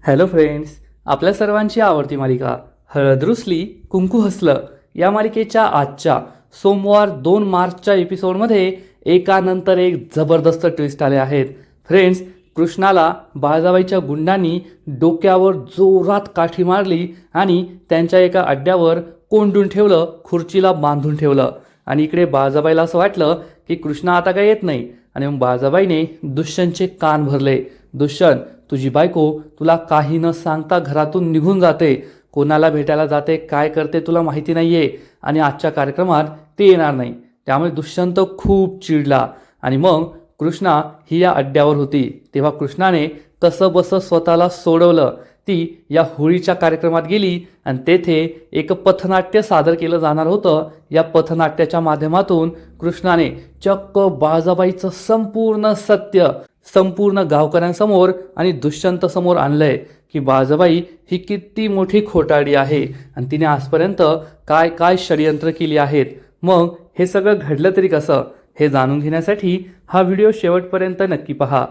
Hello friends, आपल्या सर्वांची आवडती मालिका हळद रुसली कुंकू हसलं या मालिकेच्या आजच्या सोमवार 2 मार्चच्या एपिसोडमध्ये एकानंतर एक जबरदस्त ट्विस्ट आले आहेत. फ्रेंड्स, कृष्णाला बाळजाबाईच्या गुंडांनी डोक्यावर जोरात काठी मारली आणि त्यांच्या एका अड्ड्यावर कोंडून ठेवलं, खुर्चीला बांधून ठेवलं. आणि इकडे बाळजाबाईला असं वाटलं की कृष्णा आता काय येत नाही. आणि मग बाळजाबाईने दुष्यंतचे कान भरले. दुष्यंत, तुझी बायको तुला काही न सांगता घरातून निघून जाते, कोणाला भेटायला जाते, काय करते तुला माहिती नाहीये आणि आजच्या कार्यक्रमात ते येणार नाही. त्यामुळे दुष्यंत खूप चिडला. आणि मग कृष्णा ही या अड्ड्यावर होती. तेव्हा कृष्णाने कसं बसं स्वतःला सोडवलं. ती या होळीच्या कार्यक्रमात गेली आणि तेथे एक पथनाट्य सादर केलं जाणार होतं. या पथनाट्याच्या माध्यमातून कृष्णाने चक्क बाळजाबाईचं संपूर्ण सत्य संपूर्ण गावकऱ्यांसमोर आणि दुष्यंतसमोर आणलंय की बाळजाबाई ही किती मोठी खोटारडी आहे आणि तिने आजपर्यंत काय काय षडयंत्र केली आहेत. मग हे सगळं घडलं तरी कसं, हे जाणून घेण्यासाठी हा व्हिडिओ शेवटपर्यंत नक्की पहा.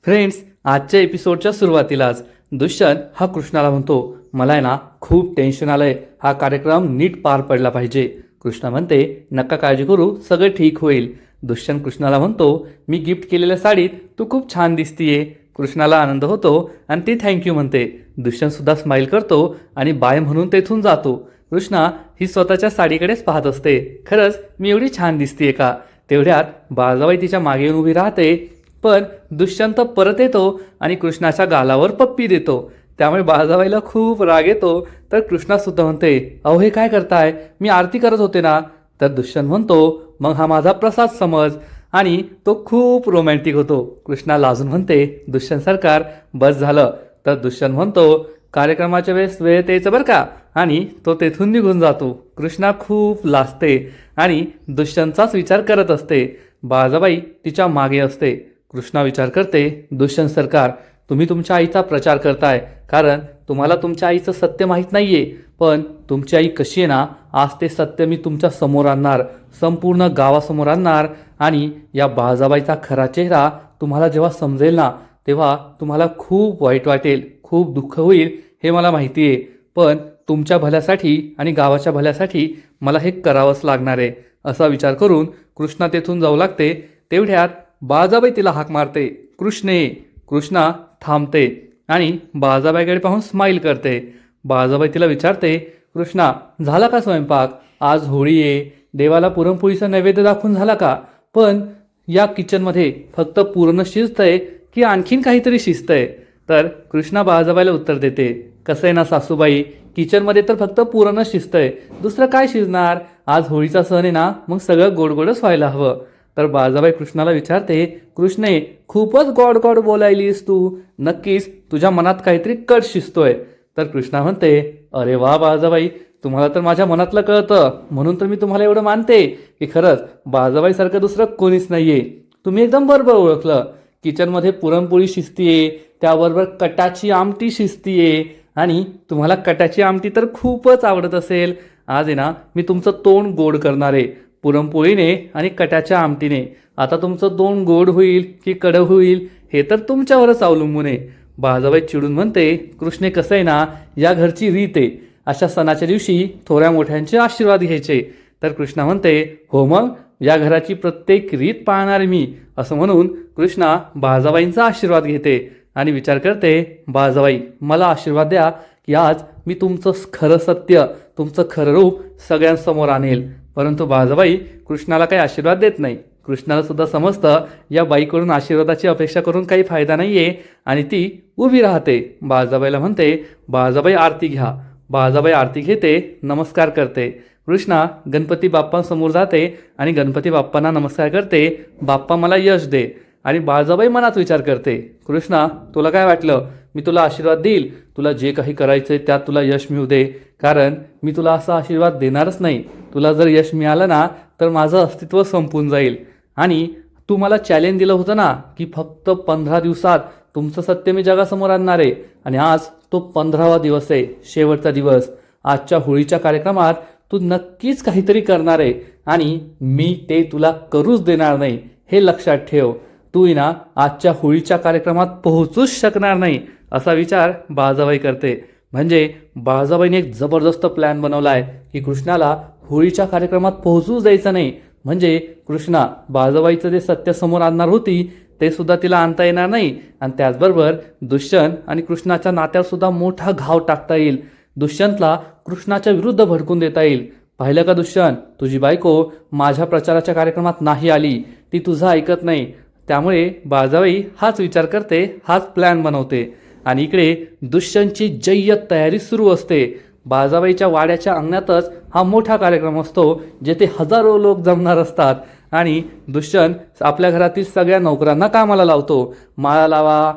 फ्रेंड्स, आजच्या एपिसोडच्या सुरुवातीलाच दुष्यंत हा कृष्णाला म्हणतो, मला आहे ना खूप टेन्शन आलंय, हा कार्यक्रम नीट पार पडला पाहिजे. कृष्णा म्हणते, नका काळजी करू, सगळं ठीक होईल. दुष्यंत कृष्णाला म्हणतो, मी गिफ्ट केलेल्या साडीत तू खूप छान दिसतीये. कृष्णाला आनंद होतो आणि ती थँक्यू म्हणते. दुष्यंत सुद्धा स्माईल करतो आणि बाय म्हणून तेथून जातो. कृष्णा ही स्वतःच्या साडीकडेच पाहत असते. खरंच मी एवढी छान दिसतीये का? तेवढ्यात बाळजाबाई तिच्या मागे येऊन उभी राहते. पण दुष्यंत परत येतो आणि कृष्णाच्या गालावर पप्पी देतो. त्यामुळे बाळजाबाईला खूप राग येतो. तर कृष्णा सुद्धा म्हणते, अहो हे काय करताय, मी आरती करत होते ना. तर दुष्यंत म्हणतो, मग हा माझा प्रसाद समज. आणि तो खूप रोमॅन्टिक होतो. कृष्णा लाजून म्हणते, दुष्यंत सरकार बस झालं. तर दुष्यंत म्हणतो, कार्यक्रमाच्या वेळेस वेळेत यायचं बरं का. आणि तो तेथून निघून जातो. कृष्णा खूप लाजते आणि दुष्यंतचाच विचार करत असते. बाळजाबाई तिच्या मागे असते. कृष्णा विचार करते, दुष्यंत सरकार तुम्ही तुमच्या आईचा प्रचार करताय कारण तुम्हाला तुमच्या आईचं सत्य माहीत नाहीये. पण तुमची आई कशी आहे ना, आज ते सत्य मी तुमच्या समोर आणणार, संपूर्ण गावासमोर आणणार. आणि या बाळजाबाईचा खरा चेहरा तुम्हाला जेव्हा समजेल ना, तेव्हा तुम्हाला खूप वाईट वाटेल, खूप दुःख होईल, हे मला माहिती आहे. पण तुमच्या भल्यासाठी आणि गावाच्या भल्यासाठी मला हे करावंच लागणार आहे. असा विचार करून कृष्णा तेथून जाऊ लागते. तेवढ्यात बाळजाबाई तिला हाक मारते, कृष्णे. कृष्णा थांबते आणि बाळजाबाईकडे पाहून स्माईल करते. बाळजाबाई तिला विचारते, कृष्णा झाला का स्वयंपाक? आज होळी आहे, देवाला पुरणपोळीचा नैवेद्य दाखवून झाला का? पण या किचनमध्ये फक्त पुरण शिजतंय की आणखीन काहीतरी शिजतंय? तर कृष्णा बाळजाबाईला उत्तर देते, कसं आहे ना सासूबाई, किचनमध्ये तर फक्त पुरणच शिजतंय, दुसरं काय शिजणार? आज होळीचा सण आहे ना, मग सगळं गोडगोडच व्हायला हवं. तर बाळजाबाई कृष्णाला विचारते, कृष्णे खूपच गॉड गॉड बोलायलीस तू, नक्कीच तुझ्या मनात काहीतरी कट शिजतोय. तर कृष्णा म्हणते, अरे वा बाळजाबाई, तुम्हाला तर माझ्या मनातलं कळतं, म्हणून तर मी तुम्हाला एवढं मानते की खरंच बाळजाबाईसारखं दुसरं कोणीच नाहीये. तुम्ही एकदम बरोबर ओळखलं. किचनमध्ये पुरणपोळी शिजतीये, त्याबरोबर कटाची आमटी शिजतीये आणि तुम्हाला कटाची आमटी तर खूपच आवडत असेल. आज आहे ना मी तुमचं तोंड गोड करणार आहे पुरणपोळीने आणि कटाच्या आमटीने. आता तुमचं तोंड गोड होईल की कडं होईल हे तर तुमच्यावरच अवलंबून आहे. बाळजाबाई चिडून म्हणते, कृष्णे कसं आहे ना, या घरची रीत आहे, अशा सणाच्या दिवशी थोड्या मोठ्यांचे आशीर्वाद घ्यायचे. तर कृष्णा म्हणते, हो मग या घराची प्रत्येक रीत पाळणार मी. असं म्हणून कृष्णा बाळजाबाईंचा आशीर्वाद घेते आणि विचार करते, बाळजाबाई मला आशीर्वाद द्या की आज मी तुमचं खरं सत्य, तुमचं खरं रूप सगळ्यांसमोर आणेल. परंतु बाळजाबाई कृष्णाला काही आशीर्वाद देत नाही. कृष्णाला सुद्धा समजतं या बाईकडून आशीर्वादाची अपेक्षा करून काही फायदा नाहीये आणि ती उभी राहते. बाळजाबाईला म्हणते, बाळजाबाई आरती घ्या. बाळजाबाई आरती घेते, नमस्कार करते. कृष्णा गणपती बाप्पांसमोर जाते आणि गणपती बाप्पांना नमस्कार करते, बाप्पा मला यश दे. आणि बाळजाबाई मनात विचार करते, कृष्णा तुला काय वाटलं, मी तुला आशीर्वाद देईल, तुला जे काही करायचंय त्यात तुला यश मिळू दे, कारण मी तुला असा आशीर्वाद देणारच नाही. तुला जर यश मिळालं ना तर माझं अस्तित्व संपून जाईल. आणि तू मला चॅलेंज दिलं होतं ना की फक्त 15 दिवसात तुमचं सत्य मी जगासमोर आणणार आहे. आणि आज तो 15वा दिवस आहे, शेवटचा दिवस. आजच्या होळीच्या कार्यक्रमात तू नक्कीच काहीतरी करणार आहे आणि मी ते तुला करूच देणार नाही, हे लक्षात ठेव. तू ना आजच्या होळीच्या कार्यक्रमात पोहोचूच शकणार नाही असा विचार बाळजाबाई करते. म्हणजे बाळजाबाईने एक जबरदस्त प्लॅन बनवला आहे की कृष्णाला होळीच्या कार्यक्रमात पोहोचूच द्यायचं नाही. म्हणजे कृष्णा बाळजाबाईचं जे सत्य समोर आणणार होती ते सुद्धा तिला आणता येणार नाही आणि त्याचबरोबर दुष्यंत आणि कृष्णाच्या नात्यावर सुद्धा मोठा घाव टाकता येईल. दुष्यंतला कृष्णाच्या विरुद्ध भडकून देता येईल. पाहिलं का दुष्यंत, तुझी बायको माझ्या प्रचाराच्या कार्यक्रमात नाही आली, ती तुझं ऐकत नाही. त्यामुळे बाळजाबाई हाच विचार करते, हाच प्लॅन बनवते आणि इकडे दुष्यंतची जय्यत तयारी सुरू असते. बाळजाबाईच्या वाड्याच्या अंगणातच हा मोठा कार्यक्रम असतो जेथे हजारो लोक जमणार असतात आणि दुष्यंत आपल्या घरातील सगळ्या नोकरांना कामाला लावतो. माळा लावा,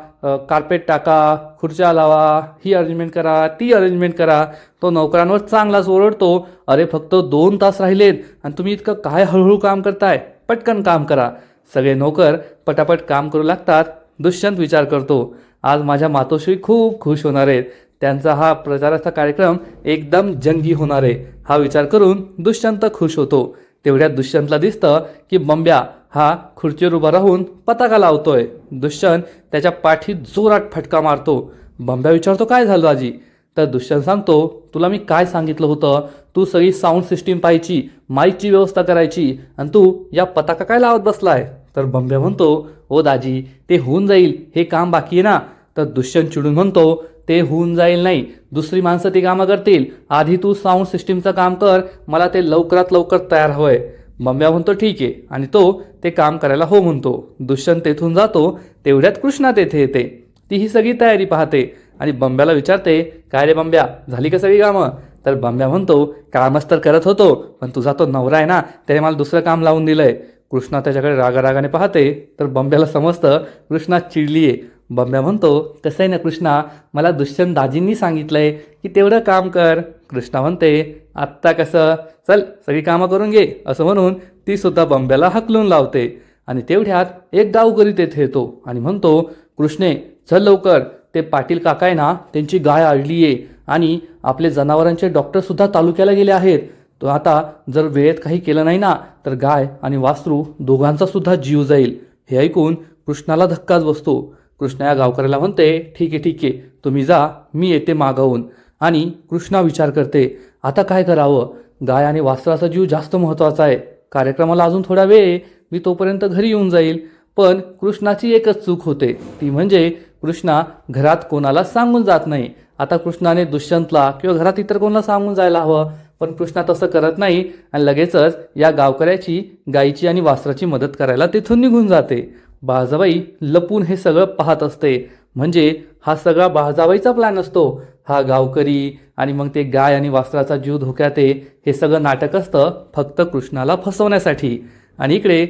कार्पेट टाका, खुर्च्या लावा, ही अरेंजमेंट करा, ती अरेंजमेंट करा. तो नोकरांवर चांगलाच ओरडतो, अरे फक्त 2 तास राहिलेत आणि तुम्ही इतकं काय हळूहळू काम करताय, पटकन काम करा. सगळे नोकर पटापट काम करू लागतात. दुष्यंत विचार करतो, आज माझ्या मातोश्री खूप खुश होणार आहेत, त्यांचा हा प्रचाराचा कार्यक्रम एकदम जंगी होणार आहे. हा विचार करून दुष्यंत खुश होतो. तेवढ्यात दुष्यंतला दिसतं की बंब्या हा खुर्चीवर उभा राहून पताका लावतोय. दुष्यंत त्याच्या पाठीत जोरात फटका मारतो. बंब्या विचारतो, काय झालं आजी? तर दुष्यंत सांगतो, तुला मी काय सांगितलं होतं, तू सगळी साऊंड सिस्टीम पाहायची, माईकची व्यवस्था करायची आणि तू या पताका काय लावत बसलाय? तर बंब्या म्हणतो, ओ दाजी ते होऊन जाईल, हे काम बाकी आहे ना. तर दुष्यंत चिडून म्हणतो, ते होऊन जाईल नाही, दुसरी माणसं ती कामं करतील, आधी तू साऊंड सिस्टीमचं काम कर, मला ते लवकरात लवकर तयार हवंय. बंब्या म्हणतो ठीक आहे आणि तो ते काम करायला हो म्हणतो. दुष्यंत तेथून जातो. तेवढ्यात कृष्णा तेथे येते. ती ही सगळी तयारी पाहते आणि बंब्याला विचारते, काय रे बंब्या, झाली का सगळी कामं? तर बंब्या म्हणतो, कामच तर करत होतो, पण तुझा तो नवरा आहे ना, त्याने मला दुसरं काम लावून दिलंय. कृष्णा त्याच्याकडे रागारागाने पाहते. तर बंब्याला समजतं कृष्णा चिडली आहे. बंब्या म्हणतो, कसं आहे ना कृष्णा, मला दुष्यंत दाजींनी सांगितलंय की तेवढं काम कर. कृष्णा म्हणते, आत्ता कसं, चल सगळी कामं करून घे, असं म्हणून ती सुद्धा बंब्याला हकलून लावते. आणि तेवढ्यात एक गावकरी तेथे येतो आणि म्हणतो, कृष्णे चल लवकर, ते पाटील काका आहे ना, त्यांची गाय अडली आहे आणि आपले जनावरांचे डॉक्टरसुद्धा तालुक्याला गेले आहेत. तो आता जर वेळेत काही केलं नाही ना तर गाय आणि वासरू दोघांचा सुद्धा जीव जाईल. हे ऐकून कृष्णाला धक्काच बसतो. कृष्णा या गावकऱ्याला म्हणते, ठीक आहे, तुम्ही जा, मी येते मागवून. आणि कृष्णा विचार करते, आता काय करावं, गाय आणि वासराचा जीव जास्त महत्त्वाचा आहे. कार्यक्रमाला अजून थोडा वेळ, मी तोपर्यंत घरी येऊन जाईल. पण कृष्णाची एकच चूक होते, ती म्हणजे कृष्णा घरात कोणाला सांगून जात नाही. आता कृष्णाने दुष्यंतला किंवा घरात इतर कोणाला सांगून जायला हवं, पण कृष्णा तसं करत नाही आणि लगेचच या गावकऱ्याची गायीची आणि वासराची मदत करायला तिथून निघून जाते. बाळजाबाई लपून हे सगळं पाहत असते. म्हणजे हा सगळा बाळजाबाईचा प्लॅन असतो. हा गावकरी आणि मग ते गाय आणि वासराचा जीव धोक्यात आहे, हे सगळं नाटक असतं फक्त कृष्णाला फसवण्यासाठी. आणि इकडे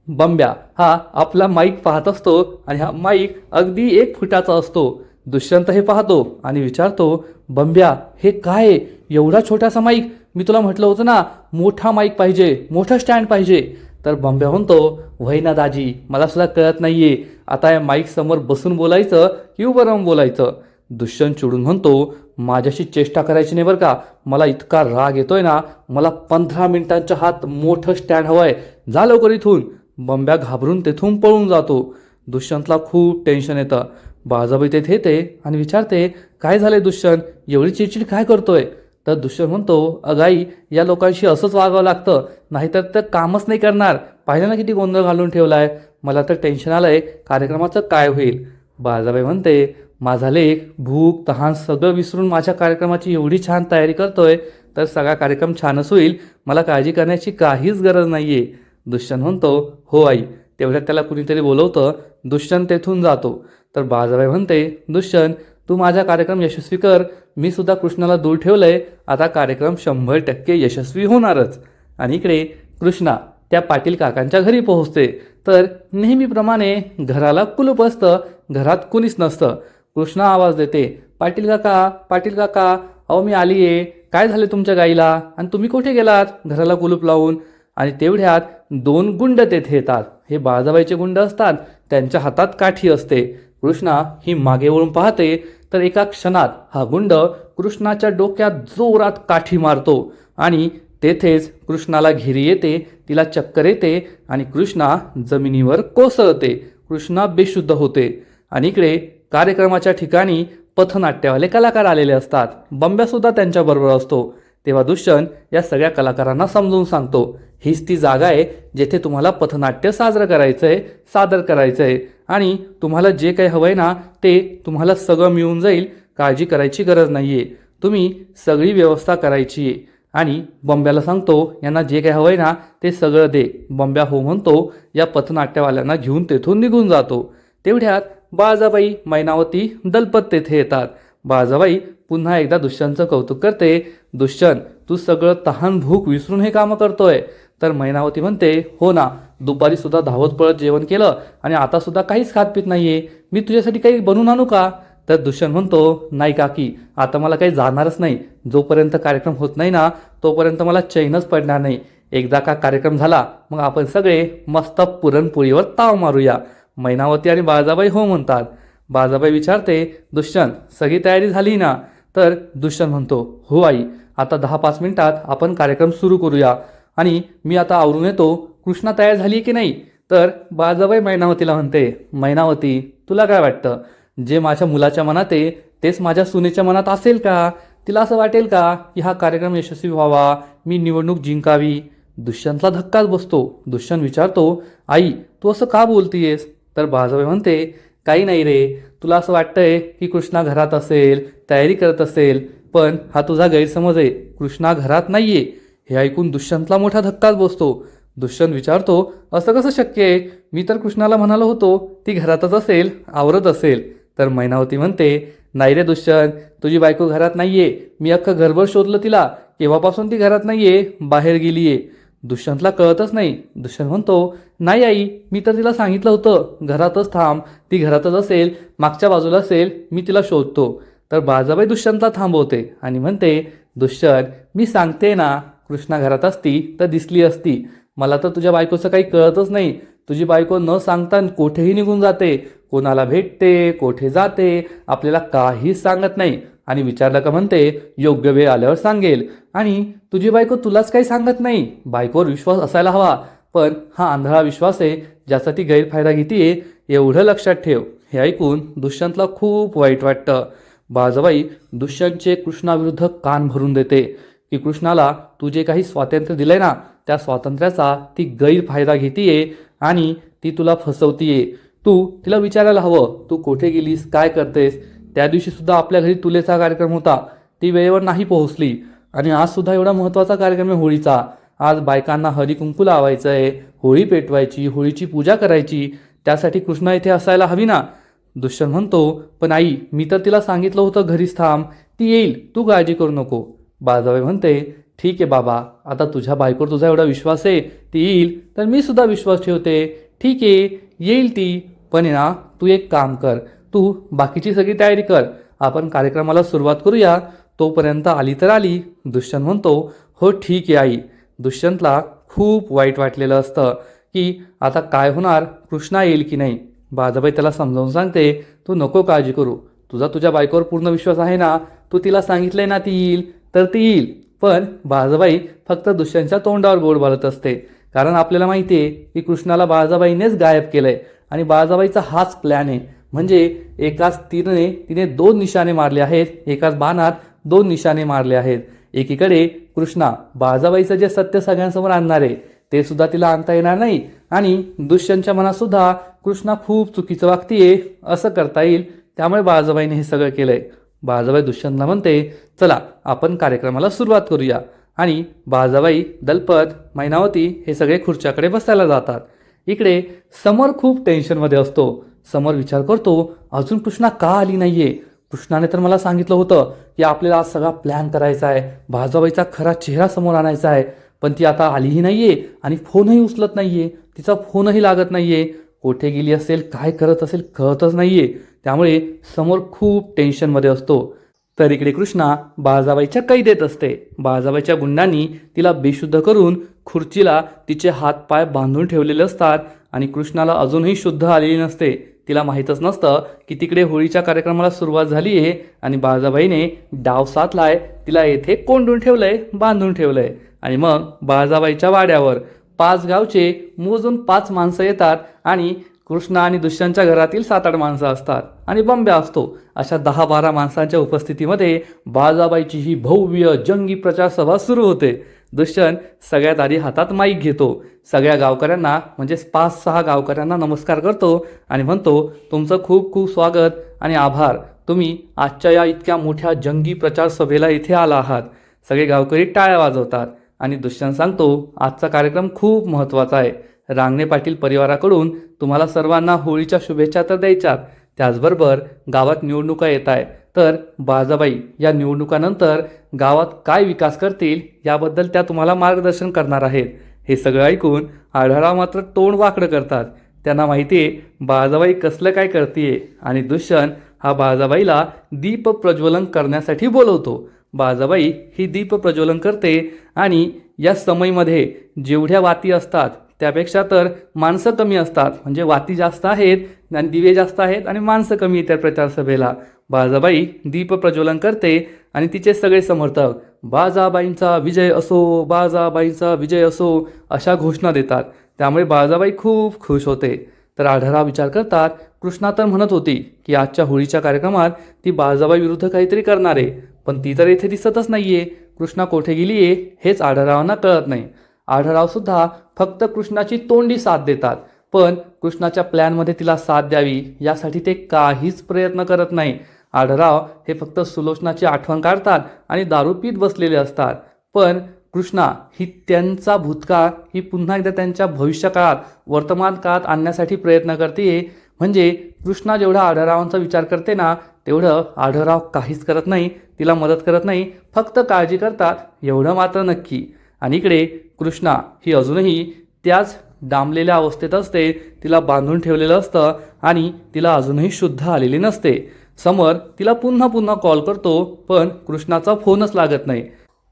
बंब्या हा आपला माईक पाहत असतो आणि हा माईक अगदी 1 फुटाचा असतो. दुष्यंत हे पाहतो आणि विचारतो, बंब्या हे काय, एवढा छोटासा माईक, मी तुला म्हटलं होतं ना मोठा माईक पाहिजे, मोठा स्टँड पाहिजे. तर बंब्या म्हणतो, वय ना दाजी, मला सुद्धा कळत नाहीये आता या माईक समोर बसून बोलायचं की उभं राहून बोलायचं. दुष्यंत चिडून म्हणतो, माझ्याशी चेष्टा करायची नाही बरं का, मला इतका राग येतोय ना, मला 15 मिनिटांच्या हात मोठं स्टँड हवंय, जा लवकर इथून. बंब्या घाबरून तेथून पळून जातो. दुष्यंतला खूप टेन्शन येतं. बाळजाबाई तेथे येते आणि विचारते, काय झालंय दुष्यंत, एवढी चिडचिड काय करतोय? तर दुष्यंत म्हणतो, अगाई या लोकांशी असंच वागावं लागतं, नाहीतर तर कामच नाही करणार. पाहिलं ना किती गोंधळ घालून ठेवलाय, मला तर टेन्शन आलंय, कार्यक्रमाचं काय होईल? बाळजाबाई म्हणते, माझा लेक भूक तहान सगळं विसरून माझ्या कार्यक्रमाची एवढी छान तयारी करतोय, तर सगळा कार्यक्रम छानच होईल, मला काळजी करण्याची काहीच गरज नाहीये. दुष्यंत म्हणतो, हो आई. तेवढ्यात त्याला कुणीतरी बोलवतं. दुष्यंत तेथून जातो. तर बाळजाबाई म्हणते, दुष्यंत तू माझा कार्यक्रम यशस्वी कर, मी सुद्धा कृष्णाला दूर ठेवलंय, आता कार्यक्रम 100% यशस्वी होणारच. आणि इकडे कृष्णा त्या पाटील काकांच्या घरी पोहोचते. तर नेहमीप्रमाणे घराला कुलूप असतं, घरात कुणीच नसतं. कृष्णा आवाज देते, पाटील काका, अहो मी आली आहे, काय झाले तुमच्या गाईला आणि तुम्ही कुठे गेलात घराला कुलूप लावून? आणि तेवढ्यात 2 गुंड तेथे येतात. हे बाळजाबाईचे गुंड असतात, त्यांच्या हातात काठी असते. कृष्णा ही मागे वळून पाहते तर एका क्षणात हा गुंड कृष्णाच्या डोक्यात जोरात काठी मारतो आणि तेथेच कृष्णाला घिरी येते, तिला चक्कर येते आणि कृष्णा जमिनीवर कोसळते. कृष्णा बेशुद्ध होते. आणि इकडे कार्यक्रमाच्या ठिकाणी पथनाट्यवाले कलाकार आलेले असतात. बंब्यासुद्धा त्यांच्याबरोबर असतो. तेव्हा दुष्यंत या सगळ्या कलाकारांना समजून सांगतो, हीच ती जागा आहे जेथे तुम्हाला पथनाट्य साजरं करायचं आहे, सादर करायचं आहे आणि तुम्हाला जे काही हवं आहे ना ते तुम्हाला सगळं मिळून जाईल. काळजी करायची गरज नाही आहे. तुम्ही सगळी व्यवस्था करायची आहे. आणि बंब्याला सांगतो, यांना जे काही हवं आहे ना ते सगळं दे. बंब्या हो म्हणतो. या पथनाट्यवाल्यांना घेऊन तेथून निघून जातो. तेवढ्यात बाळजाबाई, मैनावती, दलपत तेथे येतात. बाळजाबाई पुन्हा एकदा दुष्यंतचं कौतुक करते. दुष्यंत, तू सगळं तहान भूक विसरून हे कामं करतोय. तर मैनावती म्हणते, हो ना, दुपारी सुद्धा धावत पळत जेवण केलं आणि आता सुद्धा काहीच खात पित नाहीये. मी तुझ्यासाठी काही बनवून आणू का? तर दुष्यंत म्हणतो, नाही काकी, आता मला काही जाणारच नाही. जोपर्यंत कार्यक्रम होत नाही ना तोपर्यंत मला चैनच पडणार नाही. एकदा का कार्यक्रम झाला मग आपण सगळे मस्त पुरणपोळीवर ताव मारूया. मैनावती आणि बाळजाबाई हो म्हणतात. बाळजाबाई विचारते, दुष्यंत, सगळी तयारी झाली ना? तर दुष्यंत म्हणतो, हो आई, आता 10-5 मिनिटात आपण कार्यक्रम सुरू करूया. आणि मी आता आवरून येतो. कृष्णा तयार झाली की नाही? तर बाळजाबाई मैनावतीला म्हणते, मैनावती, तुला काय वाटतं, जे माझ्या मुलाच्या मनात आहे तेच माझ्या सुनेच्या मनात असेल का? तिला असं वाटेल का की हा कार्यक्रम यशस्वी व्हावा, मी निवडणूक जिंकावी? दुष्यंतला धक्काच बसतो. दुष्यंत विचारतो, आई, तू असं का बोलतीयेस? तर बाळजाबाई म्हणते, काही नाही रे, तुला असं वाटतंय की कृष्णा घरात असेल, तयारी करत असेल, पण हा तुझा गैरसमज आहे. कृष्णा घरात नाहीये. हे ऐकून दुष्यंतला मोठा धक्काच बसतो. दुष्यंत विचारतो, असं कसं शक्य आहे? मी तर कृष्णाला म्हणालो होतो ती घरातच असेल, आवरत असेल. तर मैनावती म्हणते, नाही रे दुष्यंत, तुझी बायको घरात नाहीये. मी अख्खं घरभर शोधलं तिला, केव्हापासून ती घरात नाहीये, बाहेर गेलीये. दुष्यंतला कळतच नाही. दुष्यंत म्हणतो, नाही आई, मी तर तिला सांगितलं होतं घरातच थांब, ती घरातच असेल, मागच्या बाजूला असेल, मी तिला शोधतो. तर बाळजाबाई दुष्यंतला थांबवते आणि म्हणते, दुष्यंत, मी सांगते ना, कृष्णा घरात असती तर दिसली असती. मला तर तुझ्या बायकोचं काही कळतच नाही. तुझी बायको न सांगता कोठेही निघून जाते, कोणाला भेटते, कोठे जाते, आपल्याला काहीच सांगत नाही. आणि विचारलं का म्हणते, योग्य वेळ आल्यावर सांगेल. आणि तुझी बायको तुलाच काही सांगत नाही. बायकोवर विश्वास असायला हवा, पण हा आंधळा विश्वास आहे ज्याचा ती गैरफायदा घेतीये, एवढं लक्षात ठेव. हे ऐकून दुष्यंतला खूप वाईट वाटतं. बाळजाबाई दुष्यंतचे कृष्णाविरुद्ध कान भरून देते की कृष्णाला तू जे काही स्वातंत्र्य दिलंय ना त्या स्वातंत्र्याचा ती गैरफायदा घेतीये आणि ती तुला फसवतीये. तू तिला विचारायला हवं, तू कुठे गेलीस, काय करतेस? त्या दिवशी सुद्धा आपल्या घरी तुलेचा कार्यक्रम होता, ती वेळेवर नाही पोहोचली. आणि आज सुद्धा एवढा महत्त्वाचा कार्यक्रम आहे होळीचा. आज बायकांना हळदी कुंकू लावायचं आहे, होळी पेटवायची, होळीची पूजा करायची. त्यासाठी कृष्णा इथे असायला हवी ना? दुष्यंत म्हणतो, पण आई, मी तर तिला सांगितलं होतं घरीच थांब, ती येईल, तू काळजी करू नको. बाळजाबाई म्हणते, ठीक आहे बाबा, आता तुझ्या बायकोवर तुझा एवढा विश्वास आहे, ती येईल तर मी सुद्धा विश्वास ठेवते. ठीक आहे, येईल ती. पण ना, तू एक काम कर, तू बाकीची सगळी तयारी कर, आपण कार्यक्रमाला सुरुवात करूया. तोपर्यंत आली तर आली. दुष्यंत म्हणतो, हो ठीक आहे आई. दुष्यंतला खूप वाईट वाटलेलं असतं की आता काय होणार, कृष्णा येईल की नाही. बाळजाबाई त्याला समजावून सांगते, तू नको काळजी करू, तुझ्या बायकोवर पूर्ण विश्वास आहे ना, तू तिला सांगितलंय ना ती येईल तर ती येईल. पण बाळजाबाई फक्त दुष्यंतच्या तोंडावर गोड बोलत असते, कारण आपल्याला माहिती आहे की कृष्णाला बाळजाबाईनेच गायब केलंय आणि बाळजाबाईचा हाच प्लॅन आहे. म्हणजे एकाच तीरने तिने 2 निशाणे मारले आहेत, एकाच बाणात 2 निशाणे मारले आहेत. एकीकडे कृष्णा बाळजाबाईचं जे सत्य सगळ्यांसमोर आणणार आहे ते सुद्धा तिला आणता येणार नाही आणि दुष्यंतच्या मनात सुद्धा कृष्णा खूप चुकीचं वागतीये असं करता येईल. त्यामुळे बाळजाबाईने हे सगळं केलंय. बाळजाबाई दुष्यंतला म्हणते, चला आपण कार्यक्रमाला सुरुवात करूया. आणि बाळजाबाई, दलपत, मैनावती हे सगळे खुर्च्याकडे बसायला जातात. इकडे समर खूप टेन्शनमध्ये असतो. समर विचार करतो, अजून कृष्णा का आली नाहीये? कृष्णाने तर मला सांगितलं होतं की आपल्याला आज सगळा प्लॅन करायचा आहे, बाळजाबाईचा खरा चेहरा समोर आणायचा आहे, पण ती आता आलीही नाहीये आणि फोनही उचलत नाहीये, तिचा फोनही लागत नाहीये. कोठे गेली असेल, काय करत असेल कळतच नाहीये. त्यामुळे समोर खूप टेन्शनमध्ये असतो. तर इकडे कृष्णा बाळजाबाईच्या कैदेत असते. बाळजाबाईच्या गुंडांनी तिला बेशुद्ध करून खुर्चीला तिचे हात पाय बांधून ठेवलेले असतात आणि कृष्णाला अजूनही शुद्ध आलेली नसते. तिला माहीतच नसतं की तिकडे होळीच्या कार्यक्रमाला सुरुवात झाली आहे आणि बाळजाबाईने डाव साधलाय, तिला येथे कोंडून ठेवलंय, बांधून ठेवलंय. आणि मग बाळजाबाईच्या वाड्यावर 5 गावचे मोजून 5 माणसं येतात आणि कृष्णा आणि दुष्यंतच्या घरातील 7-8 माणसं असतात. आणि बंब्या असतो. अशा 10-12 माणसांच्या उपस्थितीमध्ये बाळजाबाईची ही भव्य जंगी प्रचार सभा सुरू होते. दुष्यंत सगळ्यात आधी हातात माईक घेतो. सगळ्या गावकऱ्यांना म्हणजेच 5-6 गावकऱ्यांना नमस्कार करतो आणि म्हणतो, तुमचं खूप खूप स्वागत आणि आभार. तुम्ही आजच्या या इतक्या मोठ्या जंगी प्रचार सभेला इथे आला आहात. सगळे गावकरी टाळ्या वाजवतात आणि दुष्यंत सांगतो, आजचा कार्यक्रम खूप महत्त्वाचा आहे. रांगणे पाटील परिवाराकडून तुम्हाला सर्वांना होळीच्या शुभेच्छा तर द्यायच्यात, त्याचबरोबर गावात निवडणुका येत आहे, तर बाळजाबाई या निवडणुकानंतर गावात काय विकास करतील याबद्दल त्या तुम्हाला मार्गदर्शन करणार आहेत. हे सगळं ऐकून आढळराव मात्र तोंड वाकडं करतात. त्यांना माहिती आहे बाळजाबाई कसलं काय करतीये आणि दुष्यंत हा बाळजाबाईला दीप प्रज्वलन करण्यासाठी बोलवतो. बाळजाबाई ही दीप प्रज्वलन करते आणि या समयीमध्ये जेवढ्या वाती असतात त्यापेक्षा तर माणसं कमी असतात. म्हणजे वाती जास्त आहेत आणि दिवे जास्त आहेत आणि माणसं कमी येतात प्रचार सभेला. बाळजाबाई दीप प्रज्वलन करते आणि तिचे सगळे समर्थक बाळजाबाईंचा विजय असो, बाळजाबाईंचा विजय असो अशा घोषणा देतात. त्यामुळे बाळजाबाई खूप खुश होते. तर आढळराव विचार करतात, कृष्णा तर म्हणत होती की आजच्या होळीच्या कार्यक्रमात ती बाळजाबाई विरुद्ध काहीतरी करणार आहे, पण ती तर इथे दिसतच नाहीये. कृष्णा कोठे गेलीये हेच आढळरावांना कळत नाही. आढळरावसुद्धा फक्त कृष्णाची तोंडी साथ देतात, पण कृष्णाच्या प्लॅनमध्ये तिला साथ द्यावी यासाठी ते काहीच प्रयत्न करत नाही. आढळराव हे फक्त सुलोचनाची आठवण काढतात आणि दारू पीत बसलेले असतात. पण कृष्णा ही त्यांचा भूतकाळ ही पुन्हा एकदा त्यांच्या भविष्यकाळात वर्तमान काळात आणण्यासाठी प्रयत्न करते. म्हणजे कृष्णा जेवढा आढळरावांचा विचार करते ना तेवढं आढळराव काहीच करत नाही, तिला मदत करत नाही, फक्त काळजी करतात एवढं मात्र नक्की. आणि इकडे कृष्णा ही अजूनही त्याच डांबलेल्या अवस्थेत असते. तिला बांधून ठेवलेलं असतं आणि तिला अजूनही शुद्ध आलेली नसते. समर तिला पुन्हा पुन्हा कॉल करतो, पण कृष्णाचा फोनच लागत नाही.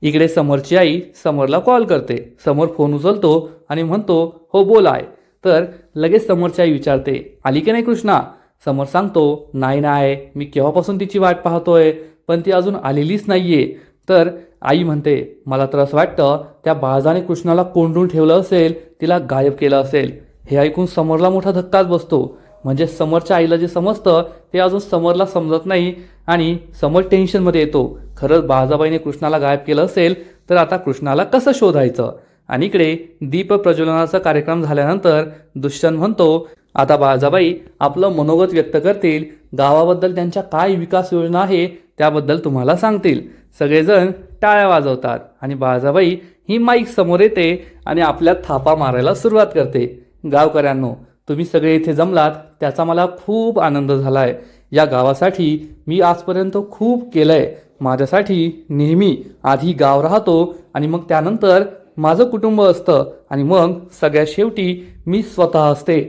इकडे समरची आई समरला कॉल करते. समर फोन उचलतो आणि म्हणतो, हो बोल आहे. तर लगेच समरची आई विचारते, आली की नाही कृष्णा? समर सांगतो, नाही, मी केव्हापासून तिची वाट पाहतोय, पण ती अजून आलेलीच नाहीये. तर आई म्हणते, मला तर असं वाटतं त्या बाळाने कृष्णाला कोंडून ठेवलं असेल, तिला गायब केलं असेल. हे ऐकून समरला मोठा धक्काच बसतो. म्हणजे समरच्या आईला जे समजतं ते अजून समरला समजत नाही आणि समर टेन्शनमध्ये येतो. खरंच बाळाबाईने कृष्णाला गायब केलं असेल तर आता कृष्णाला कसं शोधायचं? आणि इकडे दीप प्रज्वलनाचा कार्यक्रम झाल्यानंतर दुष्यंत म्हणतो, आता बाळाबाई आपलं मनोगत व्यक्त करतील, गावाबद्दल त्यांच्या काय विकास योजना आहे त्याबद्दल तुम्हाला सांगतील. सगळेजण टाळ्या वाजवतात आणि बाळाबाई ही माईक समोर येते आणि आपल्या थापा मारायला सुरुवात करते. गावकऱ्यांनो, तुम्ही सगळे इथे जमलात त्याचा मला खूप आनंद झालाय. या गावासाठी मी आजपर्यंत खूप केलंय. माझ्यासाठी नेहमी आधी गाव राहतो आणि मग त्यानंतर माझं कुटुंब असतं आणि मग सगळ्यात शेवटी मी स्वतः असते.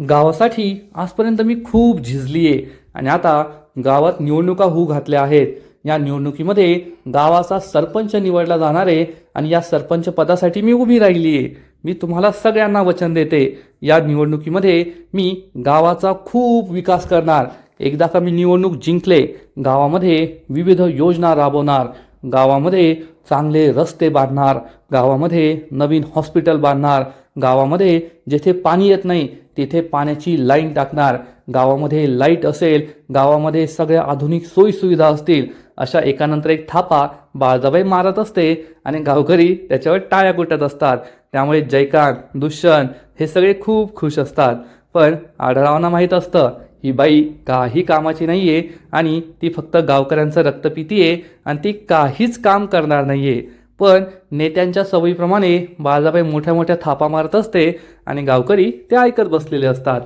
गावासाठी आजपर्यंत मी खूप झिजलीये आणि आता गावात निवडणुका होऊ घातल्या आहेत. या निवडणुकीमध्ये गावाचा सरपंच निवडला जाणार आहे आणि या सरपंच पदासाठी मी उभी राहिली आहे. मी तुम्हाला सगळ्यांना वचन देते, या निवडणुकीमध्ये मी गावाचा खूप विकास करणार. एकदा का मी निवडणूक जिंकले, गावामध्ये विविध योजना राबवणार, गावामध्ये चांगले रस्ते बांधणार, गावामध्ये नवीन हॉस्पिटल बांधणार, गावामध्ये जेथे पाणी येत नाही तिथे पाण्याची लाईन टाकणार, गावामध्ये लाईट असेल, गावामध्ये सगळ्या आधुनिक सोयीसुविधा असतील. अशा एकानंतर एक थापा बाळाबाई मारत असते आणि गावकरी त्याच्यावर टाळ्या कुटत असतात. त्यामुळे जयकांत, दुष्यंत हे सगळे खूप खुश असतात. पण आढळरावांना माहीत असतं ही बाई काही कामाची नाहीये आणि ती फक्त गावकऱ्यांचं रक्त पितीये आणि ती काहीच काम करणार नाहीये. पण नेत्यांच्या सवयीप्रमाणे बाळाबाई मोठ्या मोठ्या थापा मारत असते आणि गावकरी ते ऐकत बसलेले असतात.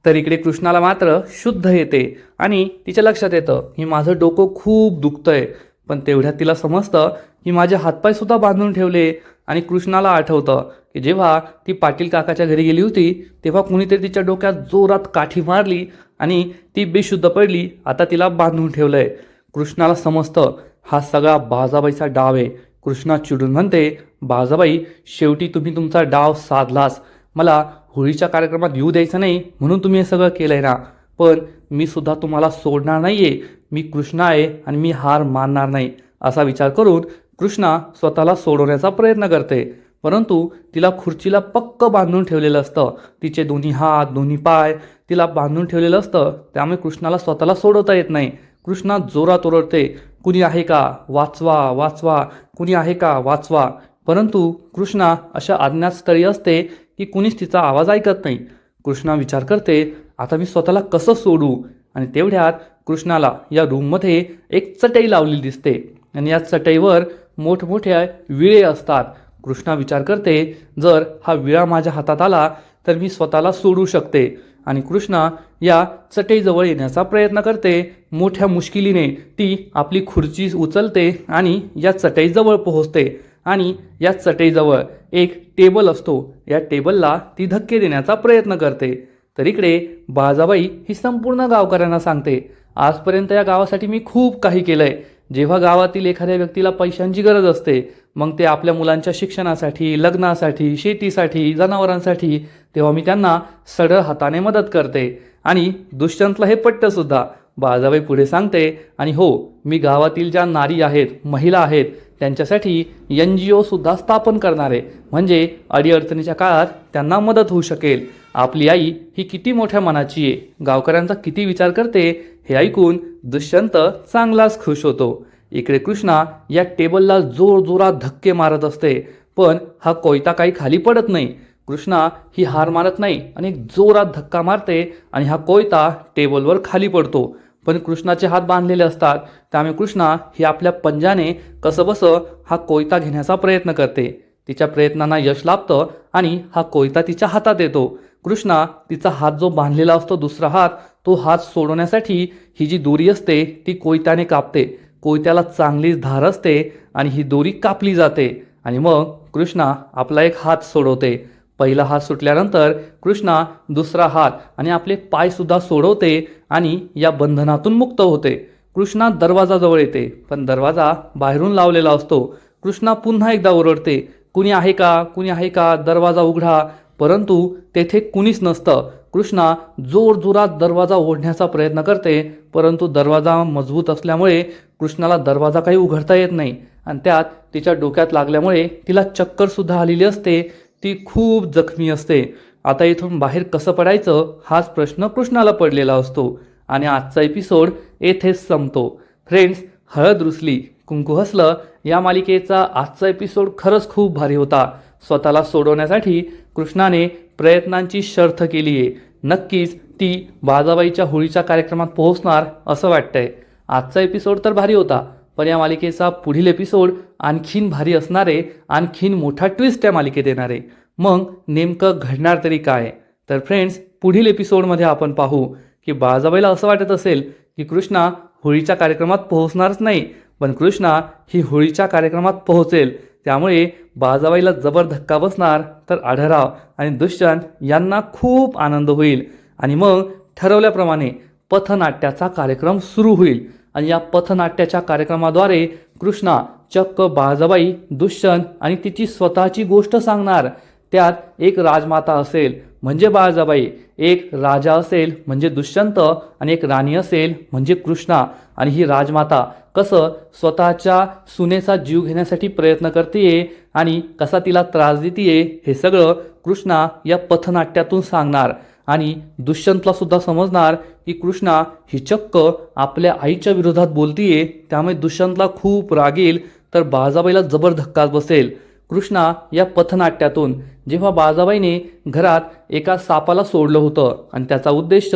तर इकडे कृष्णाला मात्र शुद्ध येते आणि तिच्या लक्षात येतं की माझं डोकं खूप दुखतंय. पण तेवढ्यात तिला समजतं की माझे हातपाय सुद्धा बांधून ठेवले. आणि कृष्णाला आठवतं की जेव्हा ती पाटील काकाच्या घरी गेली होती तेव्हा कुणीतरी तिच्या डोक्यात जोरात काठी मारली आणि ती बेशुद्ध पडली. आता तिला बांधून ठेवलंय. कृष्णाला समजतं हा सगळा बाळाबाईचा डाव आहे. कृष्णा चिडून म्हणते, बाळाबाई शेवटी तुम्ही तुमचा डाव साधलास. मला होळीच्या कार्यक्रमात येऊ द्यायचं नाही म्हणून तुम्ही हे सगळं केलंय ना. पण मी सुद्धा तुम्हाला सोडणार नाहीये. मी कृष्णा आहे आणि मी हार मानणार नाही. असा विचार करून कृष्णा स्वतःला सोडवण्याचा प्रयत्न करते. परंतु तिला खुर्चीला पक्क बांधून ठेवलेलं असतं. तिचे दोन्ही हात दोन्ही पाय तिला बांधून ठेवलेलं असतं. त्यामुळे कृष्णाला स्वतःला सोडवता येत नाही. कृष्णा जोरात ओरडते, कुणी आहे का, वाचवा वाचवा, कुणी आहे का, वाचवा. परंतु कृष्णा अशा अज्ञातस्थळी असते की कुणीच तिचा आवाज ऐकत नाही. कृष्णा विचार करते, आता मी स्वतःला कसं सोडू. आणि तेवढ्यात कृष्णाला या रूममध्ये एक चटई लावलेली दिसते आणि या चटईवर मोठमोठ्या विळे असतात. कृष्णा विचार करते, जर हा विळा माझ्या हातात आला तर मी स्वतःला सोडू शकते. आणि कृष्णा या चटईजवळ येण्याचा प्रयत्न करते. मोठ्या मुश्किलीने ती आपली खुर्ची उचलते आणि या चटईजवळ पोहोचते. आणि या चटईजवळ एक टेबल असतो. या टेबलला ती धक्के देण्याचा प्रयत्न करते. तर इकडे बाळाबाई ही संपूर्ण गावकऱ्यांना सांगते, आजपर्यंत या गावासाठी मी खूप काही केलंय. जेव्हा गावातील एखाद्या व्यक्तीला पैशांची गरज असते, मग ते आपल्या मुलांच्या शिक्षणासाठी, लग्नासाठी, शेतीसाठी, जनावरांसाठी, तेव्हा मी त्यांना सरळ हाताने मदत करते. आणि दुष्यंतला हे पटतं सुद्धा. बाळाबाई पुढे सांगते, आणि हो, मी गावातील ज्या नारी आहेत, महिला आहेत, त्यांच्यासाठी NGO सुद्धा स्थापन करणार आहे. म्हणजे अडीअडचणीच्या काळात त्यांना मदत होऊ शकेल. आपली आई ही किती मोठ्या मनाची आहे, गावकऱ्यांचा किती विचार करते, हे ऐकून दुष्यंत चांगलाच खुश होतो. इकडे कृष्णा या टेबलला जोरजोरात धक्के मारत असते, पण हा कोयता काही खाली पडत नाही. कृष्णा ही हार मारत नाही आणि एक जोरात धक्का मारते आणि हा कोयता टेबलवर खाली पडतो. पण कृष्णाचे हात बांधलेले असतात, त्यामुळे कृष्णा ही आपल्या पंजाने कसंबसं हा कोयता घेण्याचा प्रयत्न करते. तिच्या प्रयत्नांना यश लाभतं आणि हा कोयता तिच्या हातात येतो. कृष्णा तिचा हात जो बांधलेला असतो, दुसरा हात, तो हात सोडवण्यासाठी ही जी दोरी असते ती कोयत्याने कापते. कोयत्याला चांगलीच धार असते आणि ही दोरी कापली जाते. आणि मग कृष्णा आपला एक हात सोडवते. पहिला हात सुटल्यानंतर कृष्णा दुसरा हात आणि आपले पाय सुद्धा सोडवते आणि या बंधनातून मुक्त होते. कृष्णा दरवाजाजवळ येते, पण दरवाजा बाहेरून लावलेला असतो. कृष्णा पुन्हा एकदा ओरडते, कुणी आहे का, कुणी आहे का, दरवाजा उघडा. परंतु तेथे कुणीच नसतं. कृष्णा जोरजोरात दरवाजा ओढण्याचा प्रयत्न करते, परंतु दरवाजा मजबूत असल्यामुळे कृष्णाला दरवाजा काही उघडता येत नाही. आणि त्यात तिच्या डोक्यात लागल्यामुळे तिला चक्कर सुद्धा आलेली असते. ती खूप जखमी असते. आता इथून बाहेर कसं पडायचं हाच प्रश्न कृष्णाला पडलेला असतो. आणि आजचा एपिसोड येथेच संपतो. फ्रेंड्स, हळद रुसली कुंकू हसलं या मालिकेचा आजचा एपिसोड खरंच खूप भारी होता. स्वतःला सोडवण्यासाठी कृष्णाने प्रयत्नांची शर्थ केली आहे. नक्कीच ती बाळाबाईच्या होळीच्या कार्यक्रमात पोहोचणार असं वाटतंय. आजचा एपिसोड तर भारी होता, पण या मालिकेचा पुढील एपिसोड आणखीन भारी असणारे, आणखीन मोठा ट्विस्ट त्या मालिकेत येणारे. मग नेमकं घडणार तरी काय? तर फ्रेंड्स, पुढील एपिसोडमध्ये आपण पाहू की बाळाबाईला असं वाटत असेल की कृष्णा होळीच्या कार्यक्रमात पोहोचणारच नाही, पण कृष्णा ही होळीच्या कार्यक्रमात पोहोचेल. त्यामुळे बाळाबाईला जबर धक्का बसणार, तर आढळराव आणि दुष्यंत यांना खूप आनंद होईल. आणि मग ठरवल्याप्रमाणे पथनाट्याचा कार्यक्रम सुरू होईल. आणि या पथनाट्याच्या कार्यक्रमाद्वारे कृष्णा चक्क बाळाबाई, दुष्यंत आणि तिची स्वतःची गोष्ट सांगणार. त्यात एक राजमाता असेल म्हणजे बाळाबाई, एक राजा असेल म्हणजे दुष्यंत आणि एक राणी असेल म्हणजे कृष्णा. आणि ही राजमाता कसं स्वतःच्या सुनेचा जीव घेण्यासाठी प्रयत्न करतेय आणि कसा तिला त्रास देतेय, हे सगळं कृष्णा या पथनाट्यातून सांगणार. आणि दुष्यंतला सुद्धा समजणार की कृष्णा ही चक्क आपल्या आईच्या विरोधात बोलतीये. त्यामुळे दुष्यंतला खूप राग येईल, तर बाळाबाईला जबर धक्का बसेल. कृष्णा या पथनाट्यातून जेव्हा बाळाबाईने घरात एका सापाला सोडलं होतं आणि त्याचा उद्देश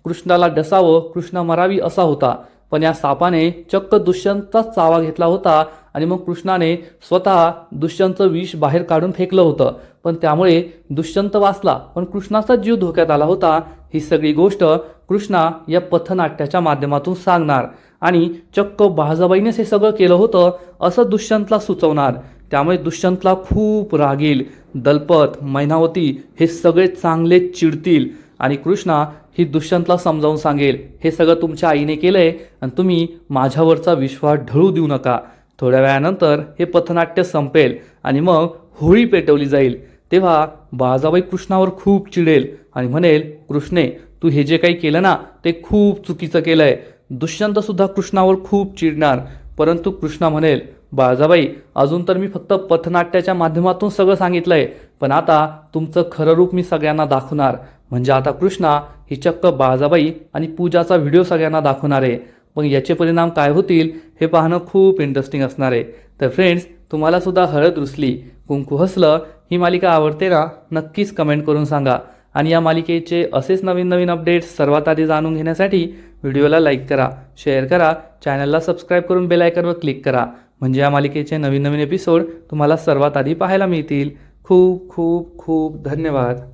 कृष्णाला डसावं, कृष्णा मरावी असा होता, पण या सापाने चक्क दुष्यंतचाच चावा घेतला होता. आणि मग कृष्णाने स्वतः दुष्यंतचं विष बाहेर काढून फेकलं होतं, पण त्यामुळे दुष्यंत वाचला, पण कृष्णाचा जीव धोक्यात आला होता. ही सगळी गोष्ट कृष्णा या पथनाट्याच्या माध्यमातून सांगणार आणि चक्क बाळाबाईनेच हे सगळं केलं होतं असं दुष्यंतला सुचवणार. त्यामुळे दुष्यंतला खूप राग येईल. दलपत, मैनावती हे सगळे चांगले चिडतील आणि कृष्णा ही दुष्यंतला समजावून सांगेल, हे सगळं तुमच्या आईने केलंय आणि तुम्ही माझ्यावरचा विश्वास ढळू देऊ नका. थोड्या वेळानंतर हे पथनाट्य संपेल आणि मग होळी पेटवली जाईल. तेव्हा बाळाबाई कृष्णावर खूप चिडेल आणि म्हणेल, कृष्णे, तू हे जे काही केलं ना ते खूप चुकीचं केलंय. दुष्यंत सुद्धा कृष्णावर खूप चिडणार, परंतु कृष्णा म्हणेल, बाळजाबाई, अजून तर मी फक्त पथनाट्याच्या माध्यमातून सगळं सांगितलं आहे, पण आता तुमचं खरं रूप मी सगळ्यांना दाखवणार. म्हणजे आता कृष्णा ही चक्क बाळजाबाई आणि पूजाचा व्हिडिओ सगळ्यांना दाखवणार आहे. मग याचे परिणाम काय होतील हे पाहणं खूप इंटरेस्टिंग असणार आहे. तर फ्रेंड्स, तुम्हाला सुद्धा हळद रुसली कुंकू हसलं ही मालिका आवडते ना? नक्कीच कमेंट करून सांगा. आणि या मालिकेचे असेच नवीन नवीन अपडेट्स सर्वात आधी जाणून घेण्यासाठी व्हिडिओला लाईक करा, शेअर करा, चॅनलला सबस्क्राईब करून बेल आयकॉनवर क्लिक करा. म्हणजे या मालिकेचे नवीन नवीन एपिसोड तुम्हाला सर्वात आधी पाहायला मिळतील. खूप खूप खूप धन्यवाद.